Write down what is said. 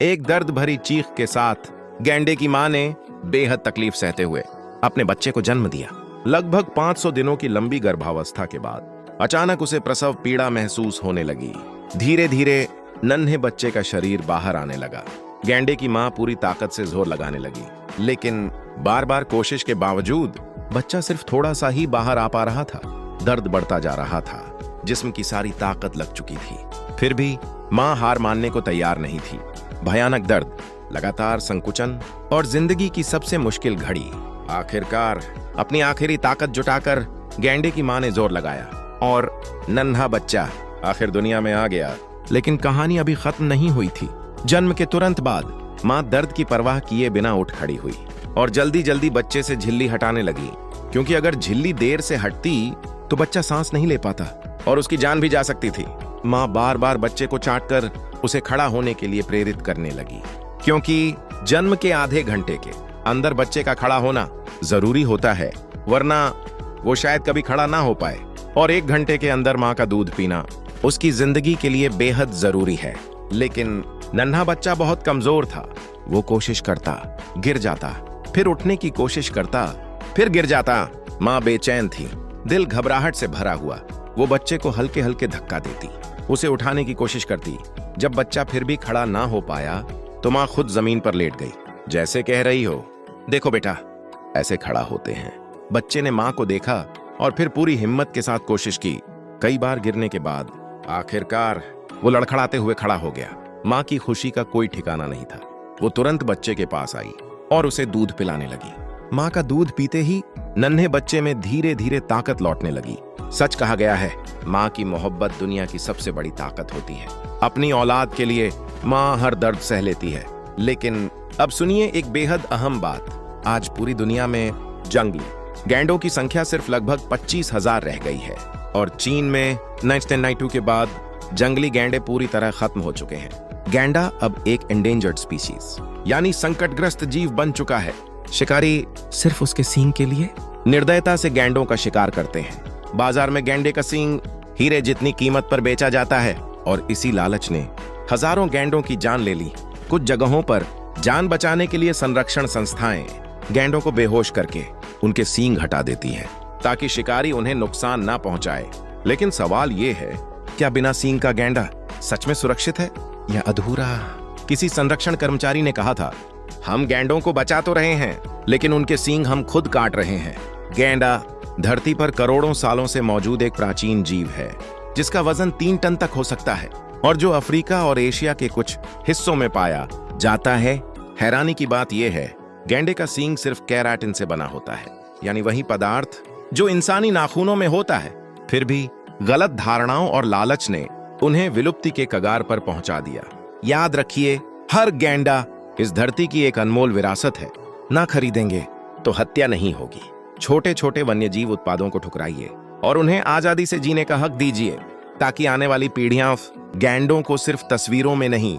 एक दर्द भरी चीख के साथ गैंडे की मां ने बेहद तकलीफ सहते हुए अपने बच्चे को जन्म दिया। लगभग 500 दिनों की लंबी गर्भावस्था के बाद अचानक उसे प्रसव पीड़ा महसूस होने लगी। धीरे धीरे नन्हे बच्चे का शरीर बाहर आने लगा। गैंडे की मां पूरी ताकत से जोर लगाने लगी, लेकिन बार बार कोशिश के बावजूद बच्चा सिर्फ थोड़ा सा ही बाहर आ पा रहा था। दर्द बढ़ता जा रहा था, जिस्म की सारी ताकत लग चुकी थी। फिर भी मां हार मानने को तैयार नहीं थी। भयानक दर्द, लगातार संकुचन और जिंदगी की सबसे मुश्किल घड़ी। आखिरकार अपनी आखिरी ताकत जुटाकर गैंडे की मां ने जोर लगाया और नन्हा बच्चा आखिर दुनिया में आ गया। लेकिन कहानी अभी खत्म नहीं हुई थी। जन्म के तुरंत बाद मां दर्द की परवाह किए बिना उठ खड़ी हुई और जल्दी जल्दी बच्चे से झिल्ली हटाने लगी, क्योंकि अगर झिल्ली देर से हटती तो बच्चा सांस नहीं ले पाता और उसकी जान भी जा सकती थी। मां बार बार बच्चे को चाटकर उसे खड़ा होने के लिए प्रेरित करने लगी, क्योंकि जन्म के आधे घंटे के अंदर बच्चे का खड़ा होना जरूरी होता है, वरना वो शायद कभी खड़ा ना हो पाए। और 1 घंटे के अंदर मां का दूध पीना उसकी जिंदगी के लिए बेहद जरूरी है। लेकिन नन्हा बच्चा बहुत कमजोर था। वो कोशिश करता, गिर जाता, फिर उठने की कोशिश करता, फिर गिर जाता। मां बेचैन थी, दिल घबराहट से भरा हुआ। वो बच्चे को हल्के हल्के धक्का देती, उसे उठाने की कोशिश करती। जब बच्चा फिर भी खड़ा ना हो पाया तो मां खुद जमीन पर लेट गई, जैसे कह रही हो, देखो बेटा, ऐसे खड़ा होते हैं। बच्चे ने मां को देखा और फिर पूरी हिम्मत के साथ कोशिश की। कई बार गिरने के बाद आखिरकार वो लड़खड़ाते हुए खड़ा हो गया। मां की खुशी का कोई ठिकाना नहीं था। वो तुरंत बच्चे के पास आई और उसे दूध पिलाने लगी। मां का दूध पीते ही नन्हे बच्चे में धीरे धीरे ताकत लौटने लगी। सच कहा गया है, मां की मोहब्बत दुनिया की सबसे बड़ी ताकत होती है। अपनी औलाद के लिए मां हर दर्द सह लेती है। लेकिन अब सुनिए एक बेहद अहम बात। आज पूरी दुनिया में जंगली गैंडों की संख्या सिर्फ लगभग 25,000 रह गई है और चीन में 1992 के बाद जंगली गैंडे पूरी तरह खत्म हो चुके हैं। गैंडा अब एक एंडेंजर्ड स्पीशीज यानी संकटग्रस्त जीव बन चुका है। शिकारी सिर्फ उसके सींग के लिए निर्दयता से गैंडों का शिकार करते हैं। बाजार में गैंडे का सींग हीरे जितनी कीमत पर बेचा जाता है और इसी लालच ने हजारों गैंडों की जान ले ली। कुछ जगहों पर जान बचाने के लिए संरक्षण संस्थाएं गैंडों को बेहोश करके उनके सींग हटा देती है, ताकि शिकारी उन्हें नुकसान ना पहुंचाए। लेकिन सवाल ये है, क्या बिना सींग का गैंडा सच में सुरक्षित है या अधूरा? किसी संरक्षण कर्मचारी ने कहा था, हम गैंडों को बचा तो रहे हैं, लेकिन उनके सींग हम खुद काट रहे हैं। गैंडा धरती पर करोड़ों सालों से मौजूद एक प्राचीन जीव है, जिसका वजन 3 टन तक हो सकता है और जो अफ्रीका और एशिया के कुछ हिस्सों में पाया जाता है। हैरानी की बात यह है, गैंडे का सींग सिर्फ केराटिन से बना होता है, यानी वही पदार्थ जो इंसानी नाखूनों में होता है। फिर भी गलत धारणाओं और लालच ने उन्हें विलुप्ति के कगार पर पहुंचा दिया। याद रखिए, हर गैंडा इस धरती की एक अनमोल विरासत है। ना खरीदेंगे तो हत्या नहीं होगी। छोटे छोटे वन्यजीव उत्पादों को ठुकराइए और उन्हें आजादी से जीने का हक दीजिए, ताकि आने वाली पीढ़ियां गैंडों को सिर्फ तस्वीरों में नहीं